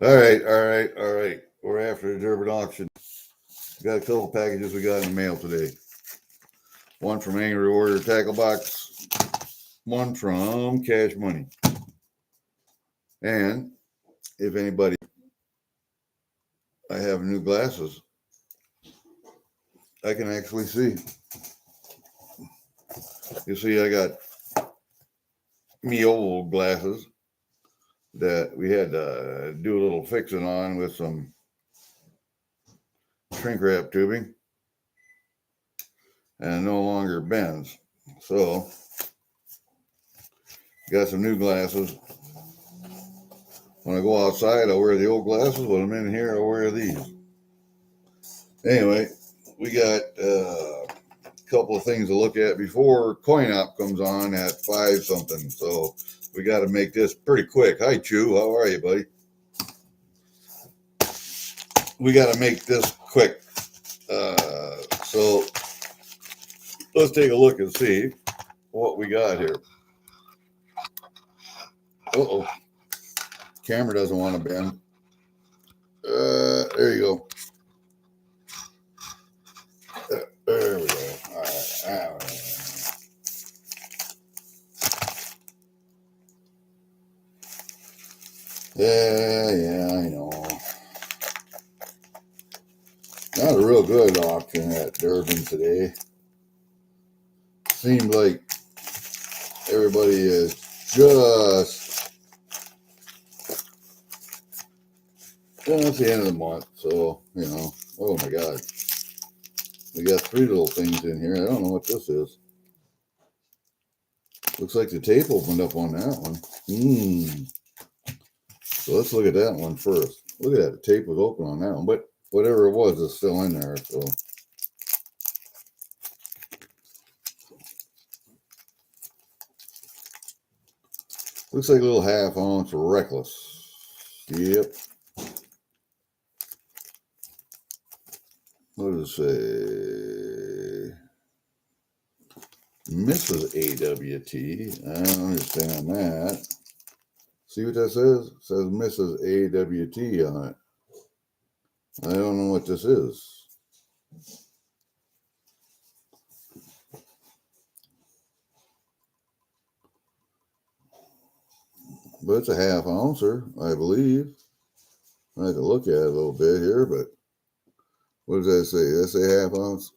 All right. We're after the Durbin auction. We got a couple packages we got in the mail today. One from Angry Warrior Tackle Box, one from Cash Money. And if anybody, I have new glasses. I can actually see. You see, I got me old glasses that we had to do a little fixing on with some shrink wrap tubing, and it no longer bends. So, got some new glasses. When I go outside, I'll wear the old glasses. When I'm in here, I'll wear these. Anyway, we got a couple of things to look at before coin op comes on at 5 something. So we got to make this pretty quick. Hi, Chew. How are you, buddy? We got to make this quick. So let's take a look and see what we got here. Uh-oh. Camera doesn't want to bend. There you go. There we go. All right. Yeah, I know. Not a real good auction at Durbin today. Seems like everybody is just, it's the end of the month, so, oh my God. We got 3 little things in here. I don't know what this is. Looks like the tape opened up on that one. So let's look at that one first. Look at that. The tape was open on that one, but whatever it was is still in there, so. Looks like a little half-ounce Reckless. Yep. What does it say? Mrs. AWT. I don't understand that. See what that says? It says Mrs. AWT on it. I don't know what this is. But it's a half-ouncer, I believe. I have to look at it a little bit here, but what does that say? Does that say half-ounce?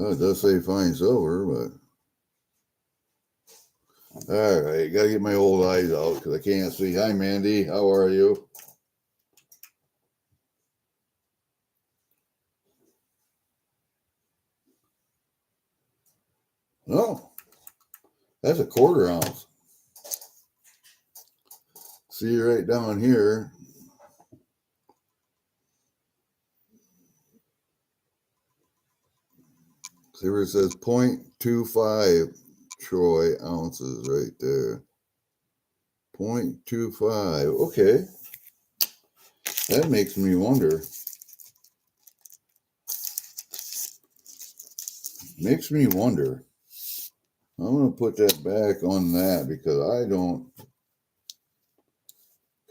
Oh, it does say fine silver, but all right, gotta get my old eyes out because I can't see. Hi, Mandy. How are you? Oh, that's a 1/4 ounce. See right down here. See where it says 0.25 troy ounces right there. 0.25. Okay. That makes me wonder. Makes me wonder. I'm going to put that back on that because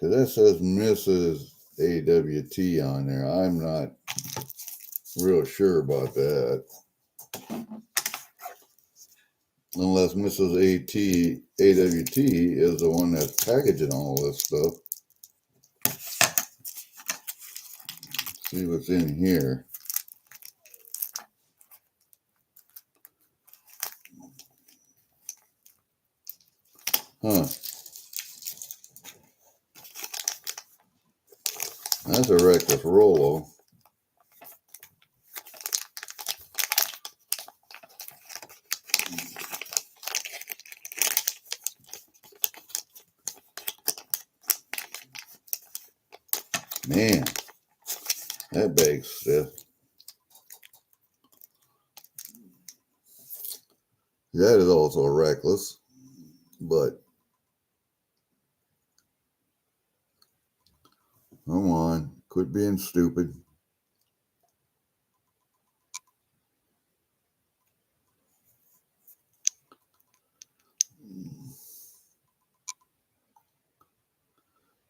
that says Mrs. AWT on there. I'm not real sure about that. Unless Mrs. AWT is the one that's packaging all this stuff. See what's in here. Huh. That's a Reckless Rolo. Man, that bag's stiff. That is also Reckless, but come on, quit being stupid.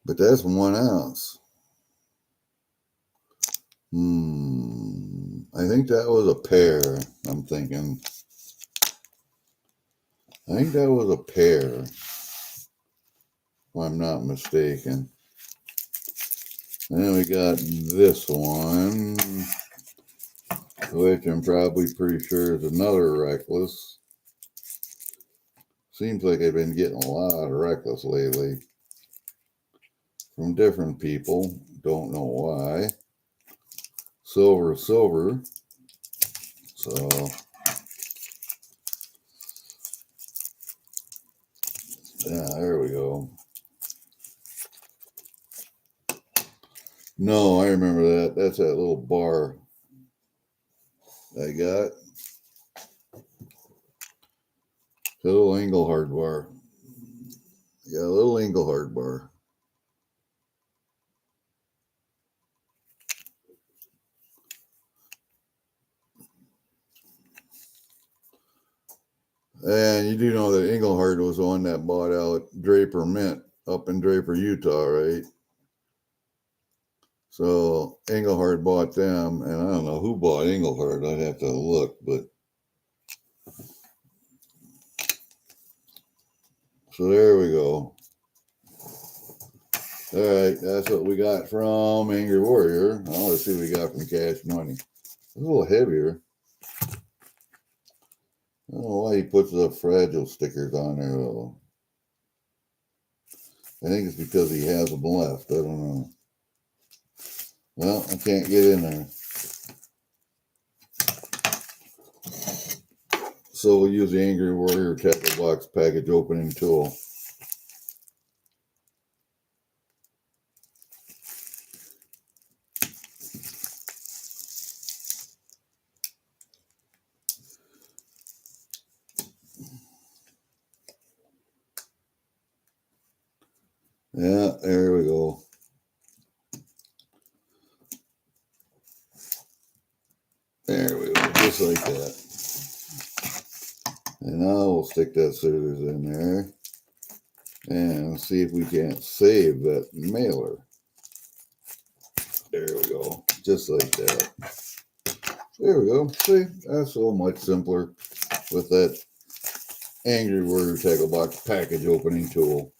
But that's 1 ounce. I think that was a pair, I'm thinking. I think that was a pair, if I'm not mistaken. And then we got this one, which I'm probably pretty sure is another Reckless. Seems like I've been getting a lot of Reckless lately from different people. Don't know why. Silver, silver. So, yeah, there we go. No, I remember that. That's that little bar I got. A little Engelhard bar. Yeah, a little Engelhard bar. And you do know that Engelhard was the one that bought out Draper Mint up in Draper, Utah, right? So Engelhard bought them, and I don't know who bought Engelhard. I'd have to look, but so there we go. All right, that's what we got from Angry Warrior. Now let's see what we got from Cash Money. It's a little heavier. I don't know why he puts the fragile stickers on there, though. I think it's because he has them left. I don't know. Well, I can't get in there. So we'll use the Angry Warrior tackle box package opening tool. Yeah, there we go. There we go, just like that. And now we'll stick that scissors in there and see if we can't save that mailer. There we go, just like that. There we go. See, that's so much simpler with that Angry Warrior tackle box package opening tool.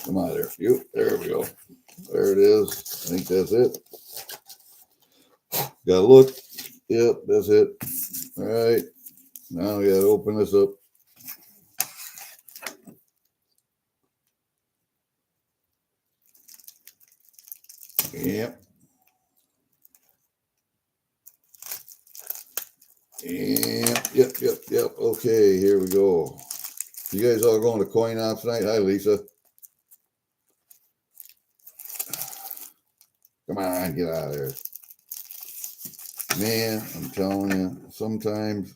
Come on there. There we go. There it is. I think that's it. Gotta look. Yep, that's it. All right. Now we gotta open this up. Yep. Yep. Okay, here we go. You guys all going to coin ops tonight? Hi, Lisa. Come on, get out of there. Man, I'm telling you, sometimes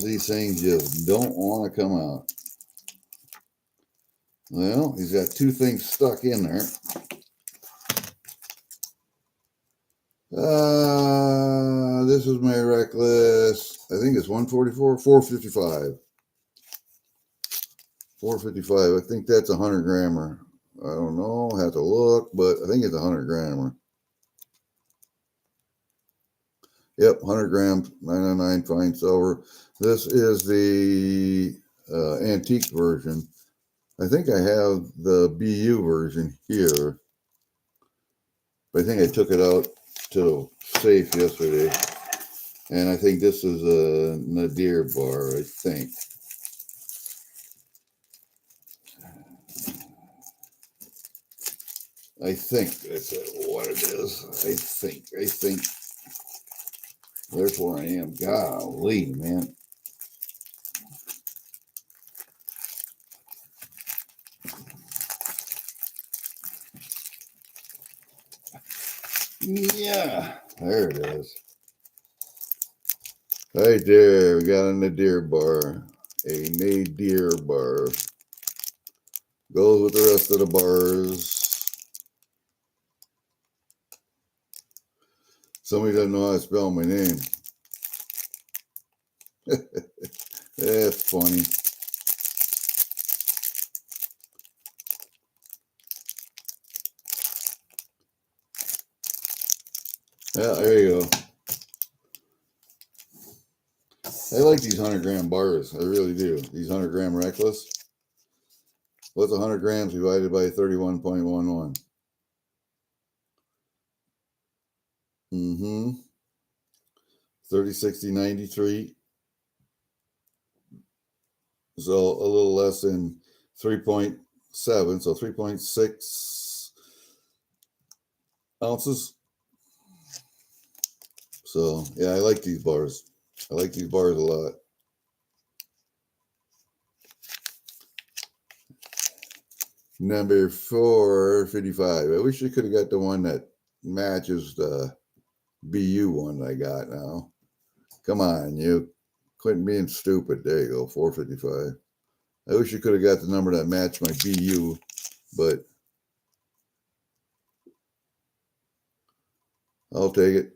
these things just don't want to come out. Well, he's got two things stuck in there. This is my Reckless. I think it's 144, 455. 455. I think that's a 100 grammer. I don't know. Have to look, but I think it's a 100 grammer. Yep, 100 grams, 999 fine silver. This is the antique version. I think I have the BU version here. But I think I took it out to safe yesterday. And I think this is a Nadir bar, I think. I think that's what it is. I think. There's where I am. Golly, man. Yeah, there it is. Right there, we got a Nadir bar. A Nadir bar. Goes with the rest of the bars. Somebody doesn't know how to spell my name. That's funny. Yeah, there you go. I like these 100-gram bars. I really do. These 100-gram reckless. What's 100 grams divided by 31.11? 30, 60, 93. So a little less than 3.7. So 3.6 ounces. So yeah, I like these bars. I like these bars a lot. Number 455. I wish I could have got the one that matches the BU one I got now. Come on, you. Quit being stupid. There you go, 455. I wish you could have got the number that matched my BU, but I'll take it.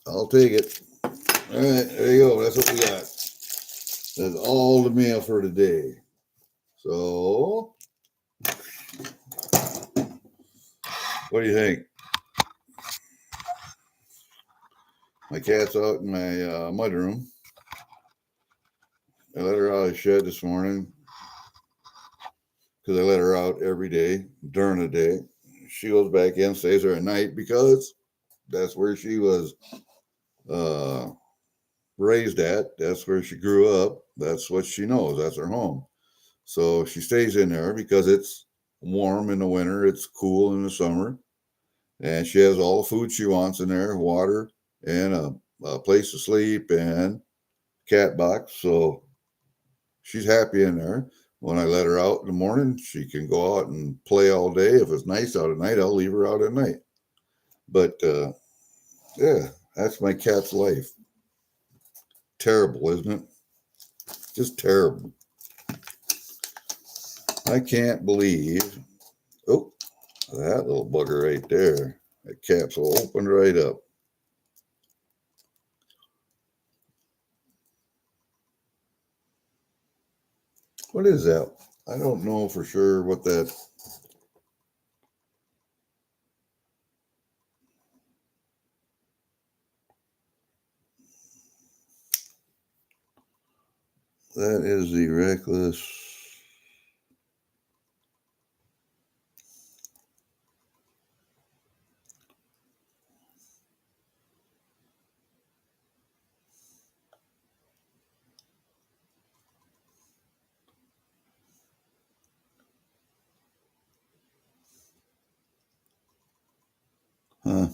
I'll take it. All right, there you go. That's what we got. That's all the mail for today. So, what do you think? My cat's out in my mudroom. I let her out of the shed this morning because I let her out every day during the day. She goes back in, stays there at night because that's where she was raised at. That's where she grew up. That's what she knows. That's her home. So she stays in there because it's warm in the winter. It's cool in the summer. And she has all the food she wants in there, water and a place to sleep and cat box. So she's happy in there. When I let her out in the morning, she can go out and play all day. If it's nice out at night, I'll leave her out at night. But yeah, that's my cat's life. Terrible, isn't it? Just terrible. I can't believe, oh, that little bugger right there. That capsule opened right up. What is that? I don't know for sure what that. That is the reckless. Huh.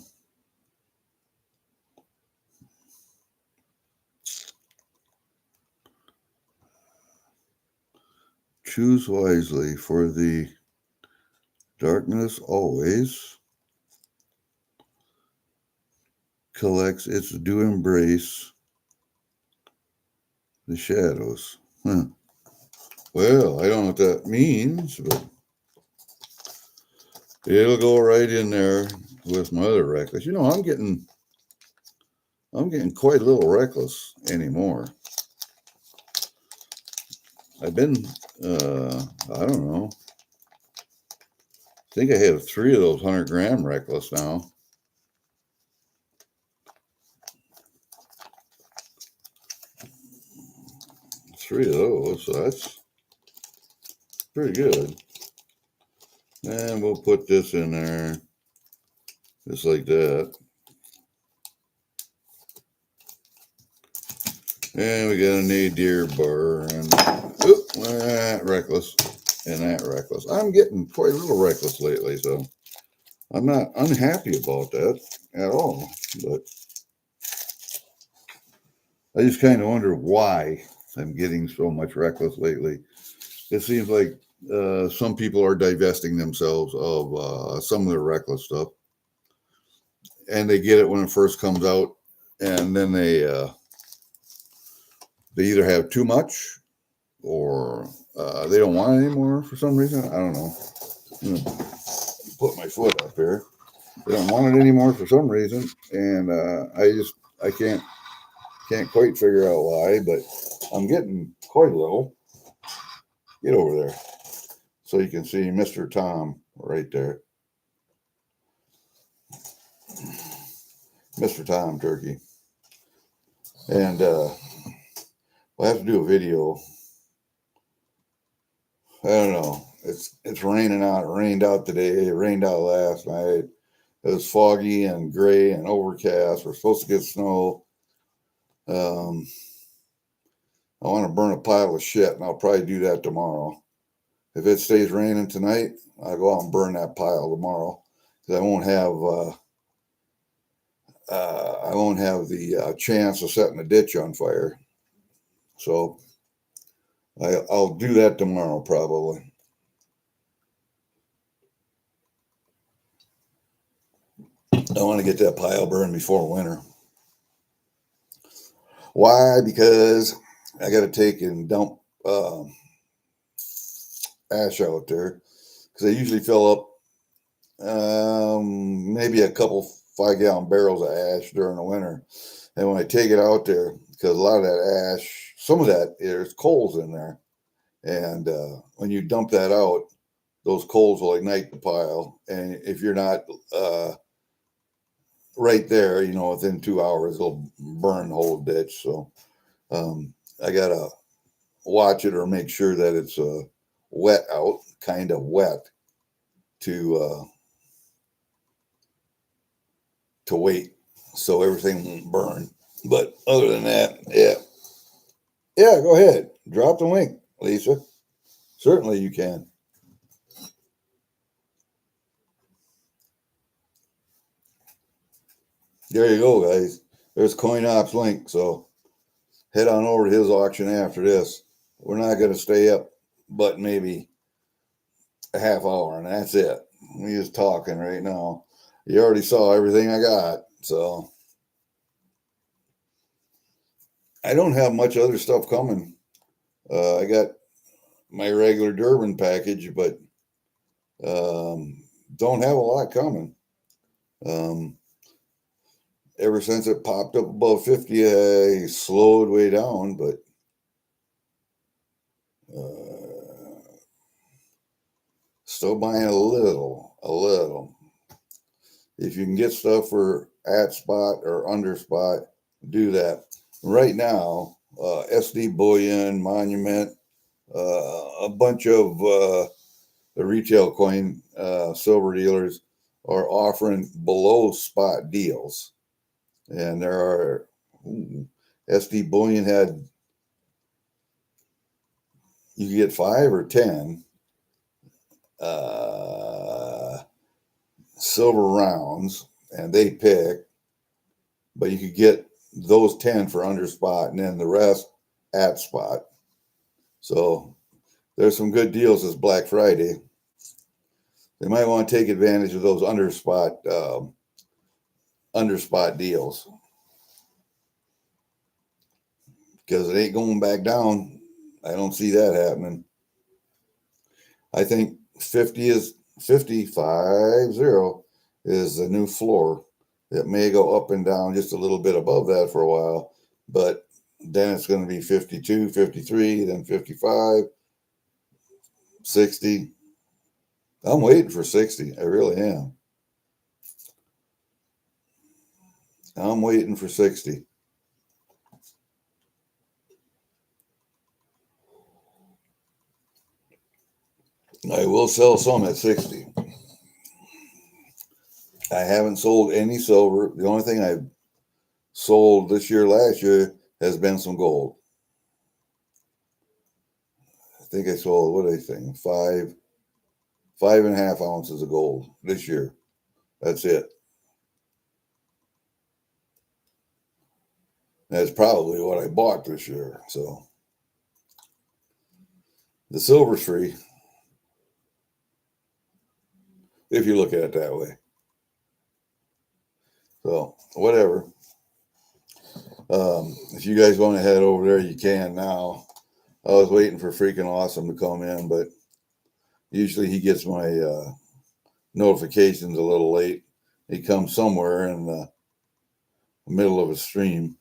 Choose wisely, for the darkness always collects its due embrace the shadows. Huh. Well, I don't know what that means, but it'll go right in there with my other reckless. You know, I'm getting quite a little reckless anymore. I've been, I don't know. I think I have 3 of those 100-gram reckless now. Three of those, so that's pretty good. And we'll put this in there, just like that. And we got a nadir bar, and that reckless, and that reckless. I'm getting quite a little reckless lately, so I'm not unhappy about that at all. But I just kind of wonder why I'm getting so much reckless lately. It seems like some people are divesting themselves of some of their reckless stuff, and they get it when it first comes out, and then they either have too much or they don't want it anymore for some reason. I don't know. I'm gonna put my foot up here. They don't want it anymore for some reason, and I can't Can't quite figure out why, but I'm getting quite a little. Get over there so you can see Mr. Tom right there. Mr. Tom turkey. And we'll have to do a video. I don't know. It's raining out. It rained out today. It rained out last night. It was foggy and gray and overcast. We're supposed to get snow. I want to burn a pile of shit, and I'll probably do that tomorrow. If it stays raining tonight, I'll go out and burn that pile tomorrow, because I won't have the chance of setting a ditch on fire. So I'll do that tomorrow probably. I want to get that pile burned before winter. Why? Because I got to take and dump ash out there, because I usually fill up maybe a couple 5-gallon barrels of ash during the winter. And when I take it out there, because a lot of that ash, some of that, there's coals in there. And when you dump that out, those coals will ignite the pile. And if you're not right there, within 2 hours, it'll burn the whole ditch. So I got to watch it or make sure that it's wet out, kind of wet, to wait so everything won't burn. But other than that, yeah, go ahead. Drop the link, Lisa. Certainly you can. There you go, guys. There's CoinOps link. So head on over to his auction after this. We're not going to stay up but maybe a half hour, and that's it. We're just talking right now. You already saw everything I got. So I don't have much other stuff coming. I got my regular Durbin package, but don't have a lot coming. Ever since it popped up above 50, I slowed way down, but still buying a little. If you can get stuff for at spot or under spot, do that. Right now, SD Bullion, Monument, a bunch of the retail coin silver dealers are offering below spot deals. And there are, SD Bullion you could get 5 or 10 silver rounds, and they pick, but you could get those 10 for under spot, and then the rest at spot. So there's some good deals this Black Friday. They might want to take advantage of those under spot deals, because it ain't going back down. I don't see that happening. I think 50 is 50 is the new floor. It may go up and down just a little bit above that for a while, but then it's going to be 52, 53, then 55, 60. I'm waiting for 60. I really am. I'm waiting for 60. I will sell some at 60. I haven't sold any silver. The only thing I've sold this year, last year, has been some gold. I think I sold, what did I think? 5.5 ounces of gold this year. That's it. That's probably what I bought this year. So the silver's free, if you look at it that way. So whatever. If you guys want to head over there, you can now. I was waiting for freaking Awesome to come in, but usually he gets my notifications a little late. He comes somewhere in the middle of a stream.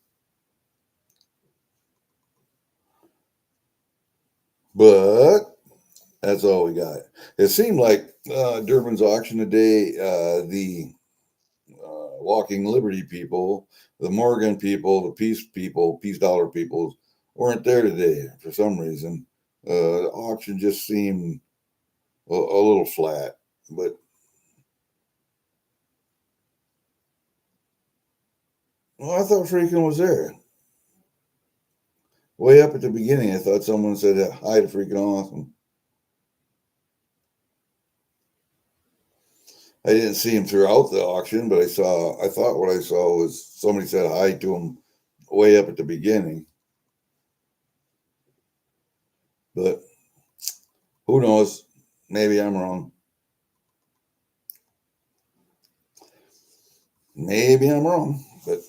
But that's all we got. It seemed like Durbin's auction today, the Walking Liberty people, the Morgan people, the Peace people, Peace Dollar people weren't there today for some reason. The auction just seemed a little flat, but well, I thought Freaking was there. Way up at the beginning, I thought someone said hi to Freaking Awesome. I didn't see him throughout the auction, but I thought what I saw was somebody said hi to him way up at the beginning. But who knows? Maybe I'm wrong. Maybe I'm wrong. But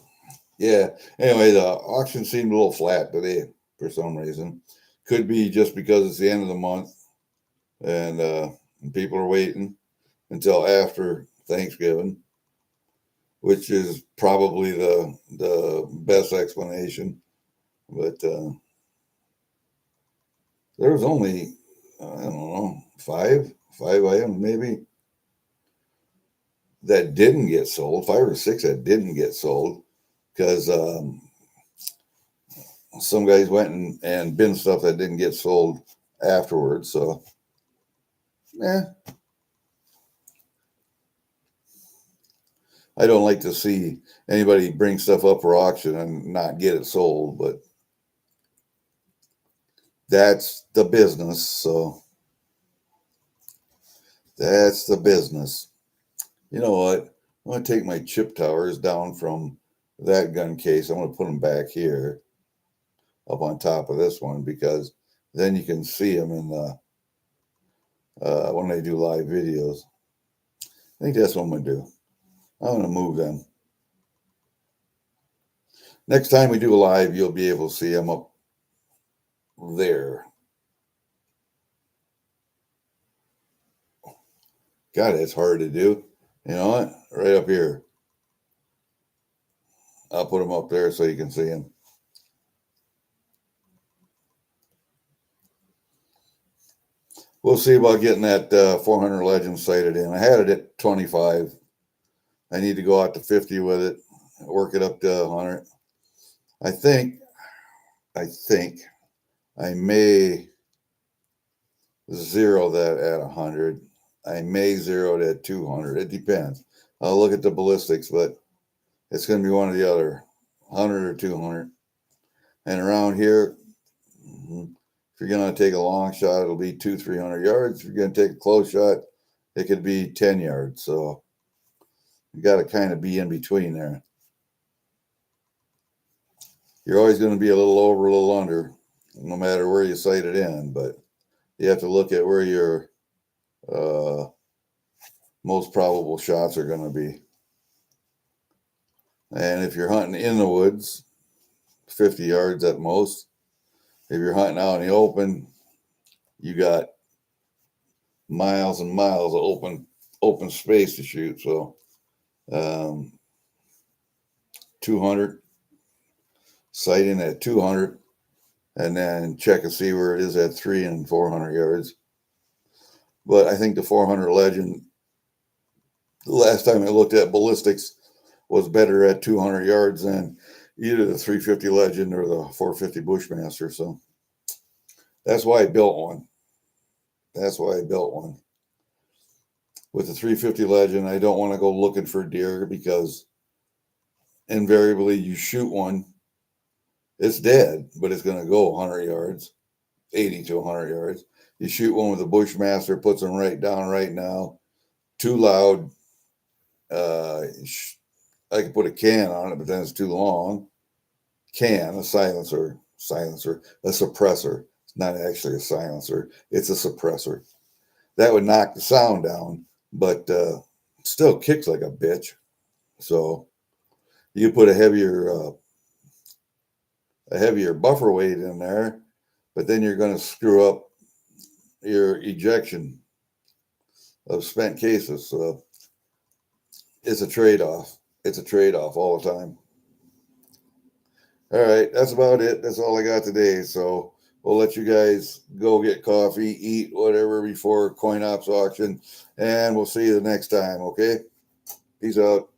yeah. Anyway, the auction seemed a little flat today for some reason. Could be just because it's the end of the month and people are waiting until after Thanksgiving, which is probably the best explanation. But there was only I don't know five items maybe that didn't get sold, 5 or 6 that didn't get sold because some guys went and binned stuff that didn't get sold afterwards. So yeah, I don't like to see anybody bring stuff up for auction and not get it sold, but that's the business. So that's the business. You know what? I'm going to take my chip towers down from that gun case. I'm going to put them back here up on top of this one because then you can see them in the when they do live videos. I think that's what I'm going to do. I'm going to move them. Next time we do a live, you'll be able to see them up there. God, it's hard to do. You know what? Right up here. I'll put them up there so you can see them. We'll see about getting that 400 Legends sighted in. I had it at 25. I need to go out to 50 with it, work it up to 100. I think I may zero that at 100. I may zero it at 200. It depends. I'll look at the ballistics, but it's going to be one or the other, 100 or 200. And around here, if you're going to take a long shot, it'll be 200-300 yards. If you're going to take a close shot, it could be 10 yards. So you got to kind of be in between there. You're always going to be a little over, a little under, no matter where you sight it in. But you have to look at where your most probable shots are going to be. And if you're hunting in the woods, 50 yards at most. If you're hunting out in the open, you got miles and miles of open space to shoot. So 200, sighting at 200, and then check and see where it is at 300 and 400 yards. But I think the 400 Legend, the last time I looked at ballistics, was better at 200 yards than either the 350 Legend or the 450 Bushmaster. So that's why I built one. With the 350 Legend, I don't want to go looking for deer because invariably you shoot one, it's dead, but it's going to go 100 yards, 80 to 100 yards. You shoot one with a Bushmaster, puts them right down right now, too loud. I could put a can on it, but then it's too long. A silencer, a suppressor. It's not actually a silencer, it's a suppressor. That would knock the sound down, but still kicks like a bitch. So you put a heavier buffer weight in there, but then you're going to screw up your ejection of spent cases. So it's a trade-off. It's a trade-off all the time. All right, that's about it. That's all I got today. So we'll let you guys go get coffee, eat, whatever before Coin Ops auction, and we'll see you the next time, okay? Peace out.